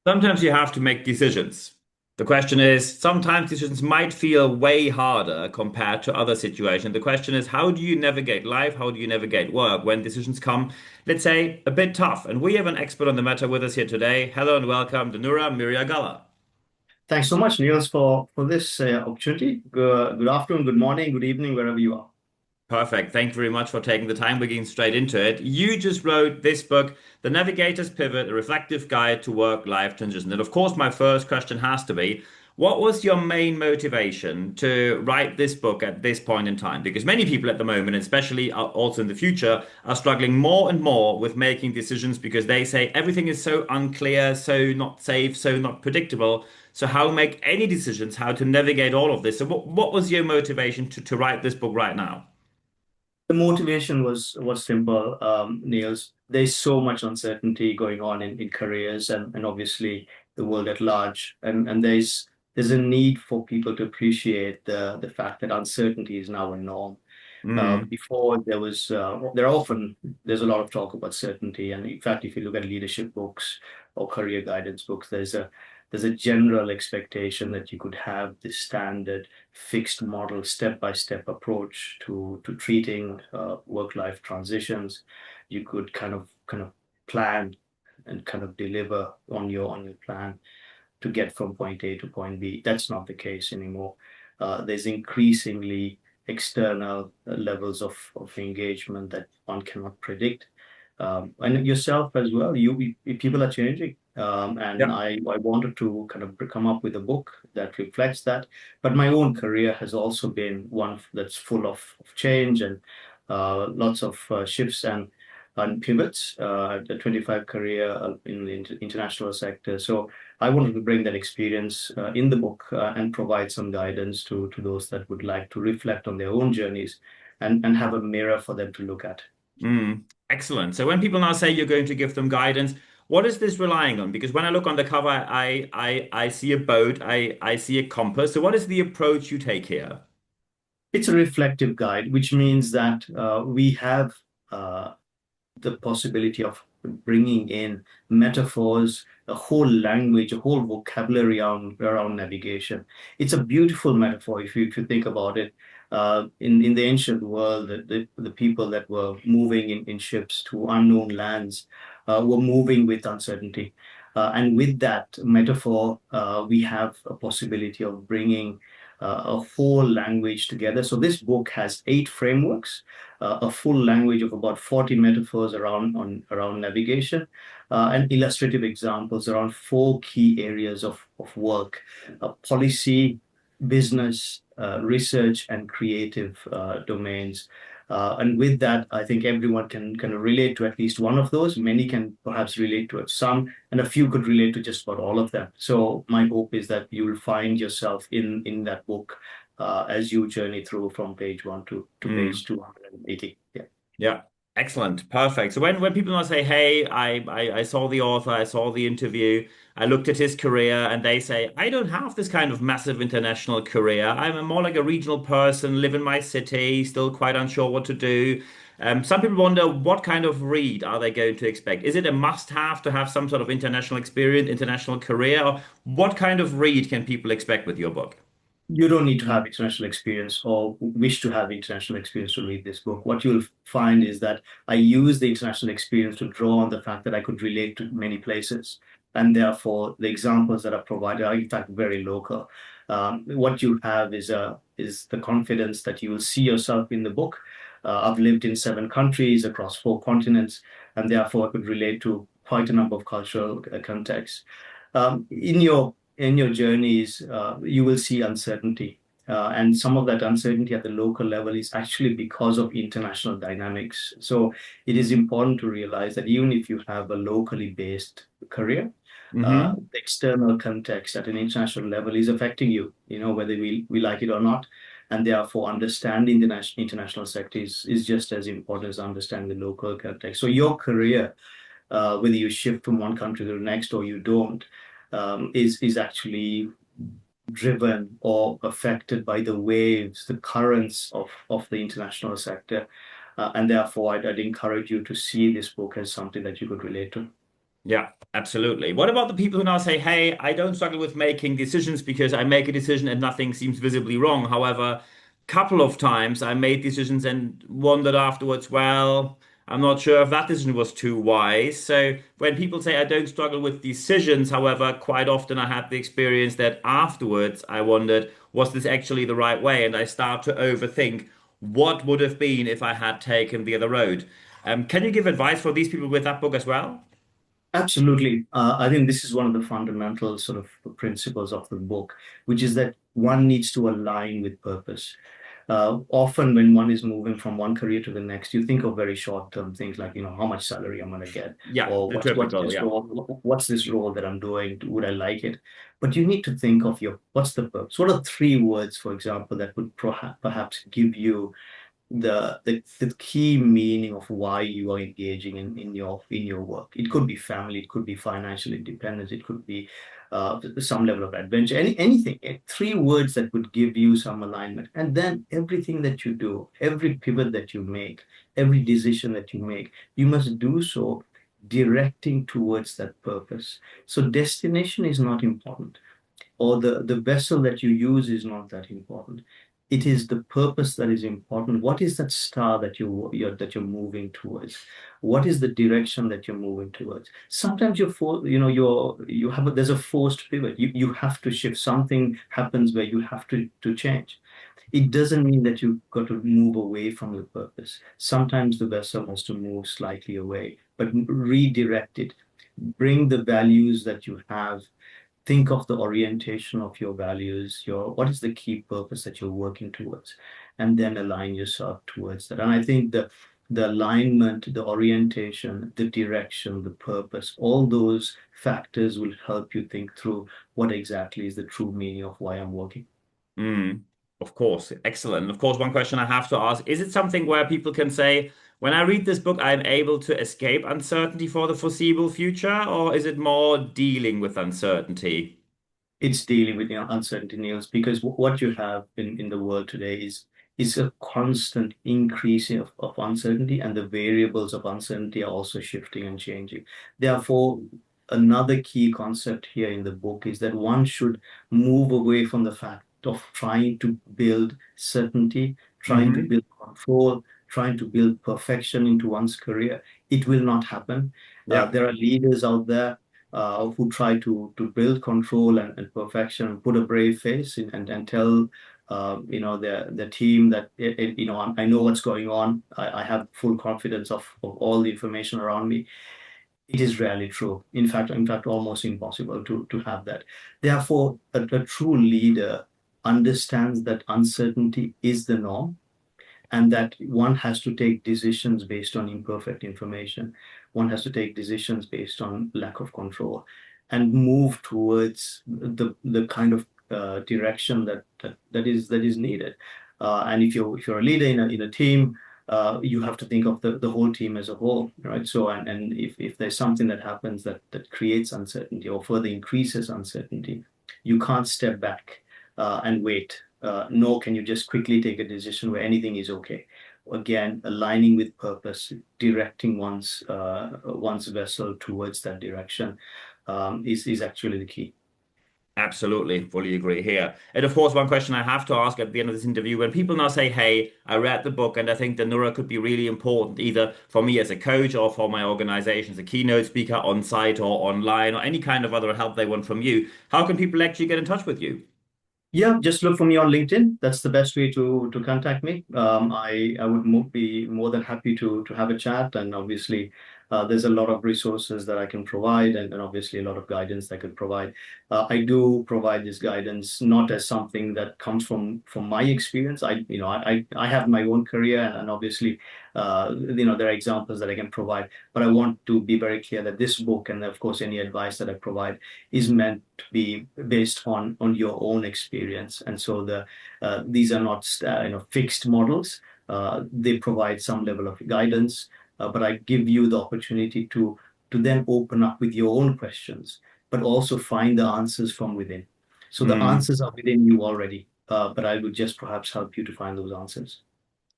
Sometimes you have to make decisions. The question is, sometimes decisions might feel way harder compared to other situations. The question is, how do you navigate life? How do you navigate work when decisions come, let's say, a bit tough? And we have an expert on the matter with us here today. Hello and welcome, Danura Miriyagalla. Thanks so much, Niels, for this opportunity. Good afternoon, good morning, good evening, wherever you are. Perfect. Thank you very much for taking the time. We're getting straight into it. You just wrote this book, The Navigator's Pivot, a reflective guide to work-life transition. And of course, my first question has to be, what was your main motivation to write this book at this point in time? Because many people at the moment, especially also in the future, are struggling more and more with making decisions because they say everything is so unclear, so not safe, so not predictable. So how make any decisions, how to navigate all of this? So what was your motivation to write this book right now? The motivation was simple, Niels. There's so much uncertainty going on in careers and obviously the world at large. And there's a need for people to appreciate the fact that uncertainty is now a norm. Mm. Before there's a lot of talk about certainty, and in fact, if you look at leadership books or career guidance books, there's a general expectation that you could have this standard fixed model step-by-step approach to treating work-life transitions. You could kind of plan and kind of deliver on your plan to get from point A to point B. That's not the case anymore. There's increasingly external levels of engagement that one cannot predict. And yourself as well, people are changing. And Yeah. I wanted to kind of come up with a book that reflects that. But my own career has also been one that's full of change and lots of shifts and pivots. The 25 career in the international sector. So I wanted to bring that experience in the book and provide some guidance to those that would like to reflect on their own journeys and have a mirror for them to look at. Mm. Excellent. So when people now say you're going to give them guidance, what is this relying on? Because when I look on the cover, I see a boat, I see a compass. So what is the approach you take here? It's a reflective guide, which means that we have uh, the possibility of bringing in metaphors, a whole language, a whole vocabulary around navigation. It's a beautiful metaphor if you think about it. In the ancient world, the people that were moving in ships to unknown lands were moving with uncertainty. And with that metaphor, we have a possibility of bringing a whole language together. So this book has 8 frameworks, a full language of about 40 metaphors around navigation, and illustrative examples around 4 key areas of work: policy, business, research, and creative domains. And with that, I think everyone can kind of relate to at least one of those. Many can perhaps relate to some, and a few could relate to just about all of them. So my hope is that you will find yourself in that book as you journey through from page one to Mm. page 280. Yeah. Yeah. Excellent. Perfect. So when people now say, hey, I saw the author, I saw the interview, I looked at his career, and they say, I don't have this kind of massive international career. I'm more like a regional person, live in my city, still quite unsure what to do. Some people wonder what kind of read are they going to expect? Is it a must-have to have some sort of international experience, international career? Or what kind of read can people expect with your book? You don't need to have international experience or wish to have international experience to read this book. What you'll find is that I use the international experience to draw on the fact that I could relate to many places. And therefore, the examples that are provided are, in fact, very local. What you have is the confidence that you will see yourself in the book. I've lived in 7 countries across 4 continents, and therefore I could relate to quite a number of cultural contexts. In your journeys, you will see uncertainty. And some of that uncertainty at the local level is actually because of international dynamics. So it is important to realize that even if you have a locally based career, Hmm. the external context at an international level is affecting you, whether we like it or not. And therefore, understanding the international sector is just as important as understanding the local context. So your career, whether you shift from one country to the next or you don't, is actually driven or affected by the waves, the currents of the international sector. And therefore, I'd encourage you to see this book as something that you could relate to. Yeah, absolutely. What about the people who now say, hey, I don't struggle with making decisions because I make a decision and nothing seems visibly wrong. However, couple of times I made decisions and wondered afterwards, well, I'm not sure if that decision was too wise. So when people say I don't struggle with decisions, however, quite often I had the experience that afterwards I wondered, was this actually the right way? And I start to overthink what would have been if I had taken the other road. Can you give advice for these people with that book as well? Absolutely. I think this is one of the fundamental sort of principles of the book, which is that one needs to align with purpose. Often, when one is moving from one career to the next, you think of very short-term things like, how much salary I'm going to get, Yeah, or the what's typical, this yeah. role, what's this role that I'm doing? Would I like it? But you need to think of what's the purpose? What are three words, for example, that would perhaps give you the key meaning of why you are engaging in your work. It could be family, it could be financial independence, it could be some level of adventure, anything. Three words that would give you some alignment, and then everything that you do, every pivot that you make, every decision that you make, you must do so directing towards that purpose. So destination is not important, or the vessel that you use is not that important. It is the purpose that is important. What is that star that you're moving towards? What is the direction that you're moving towards? Sometimes you have there's a forced pivot. You have to shift. Something happens where you have to change. It doesn't mean that you've got to move away from your purpose. Sometimes the vessel has to move slightly away, but redirect it. Bring the values that you have. Think of the orientation of your values, what is the key purpose that you're working towards, and then align yourself towards that. And I think the alignment, the orientation, the direction, the purpose, all those factors will help you think through what exactly is the true meaning of why I'm working. Mm, of course. Excellent. Of course, one question I have to ask, is it something where people can say, when I read this book, I'm able to escape uncertainty for the foreseeable future, or is it more dealing with uncertainty? It's dealing with uncertainty, Niels, because what you have in the world today is a constant increase of uncertainty, and the variables of uncertainty are also shifting and changing. Therefore, another key concept here in the book is that one should move away from the fact of trying to build certainty, trying to Hmm. build control, trying to build perfection into one's career. It will not happen. Yeah. There are leaders out there who try to build control and perfection, put a brave face in, and tell the team that I know what's going on. I have full confidence of all the information around me. It is rarely true. In fact, almost impossible to have that. Therefore, a true leader understands that uncertainty is the norm, and that one has to take decisions based on imperfect information. One has to take decisions based on lack of control, and move towards the kind of direction that is needed. And if you're a leader in a team, you have to think of the whole team as a whole, right? So, and if there's something that happens that creates uncertainty or further increases uncertainty, you can't step back and wait, nor can you just quickly take a decision where anything is okay. Again, aligning with purpose, directing one's vessel towards that direction, is actually the key. Absolutely, fully agree here. And of course, one question I have to ask at the end of this interview, when people now say, hey, I read the book and I think Danura could be really important, either for me as a coach or for my organization as a keynote speaker on site or online or any kind of other help they want from you, how can people actually get in touch with you? Yeah, just look for me on LinkedIn. That's the best way to contact me. I would be more than happy to have a chat, and obviously, there's a lot of resources that I can provide, and obviously a lot of guidance I could provide. I do provide this guidance not as something that comes from my experience. I have my own career, and obviously, there are examples that I can provide. But I want to be very clear that this book, and of course any advice that I provide, is meant to be based on your own experience. And so these are not fixed models. They provide some level of guidance, but I give you the opportunity to then open up with your own questions, but also find the answers from within. So the Hmm. answers are within you already, but I would just perhaps help you to find those answers.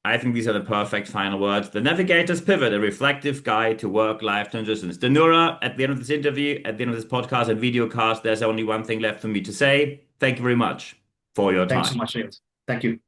I think these are the perfect final words. The Navigator's Pivot, a reflective guide to work-life transitions. Danura, at the end of this interview, at the end of this podcast and videocast, there's only one thing left for me to say. Thank you very much for your Thanks so time. much, Niels. Thank you.